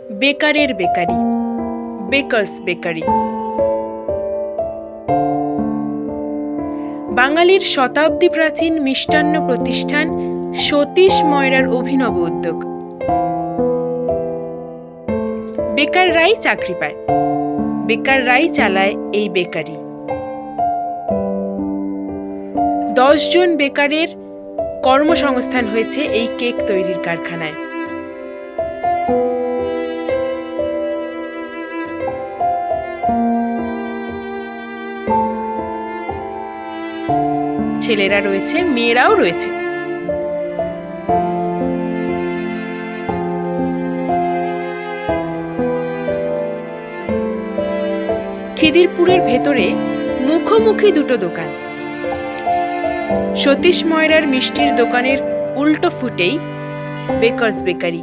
বেকারের bakery, bakers bakery. বাঙালির শতাব্দী প্রাচীন মিষ্টান্ন প্রতিষ্ঠান সতীশ ময়রার অভিনব উদ্যোগ। বেকাররাই চাকরি পায়, বেকাররাই চালায় এই বেকারি। 10 জন বেকারের কর্মসংস্থান হয়েছে এই কেক তৈরির কারখানায়। ছেলেরা রয়েছে, মেয়েরাও রয়েছে। খিদিরপুরের ভেতরে মুখোমুখি দুটো দোকান। সতীশ ময়রার মিষ্টির দোকানের উল্টো ফুটেই বেকার্স বেকারি।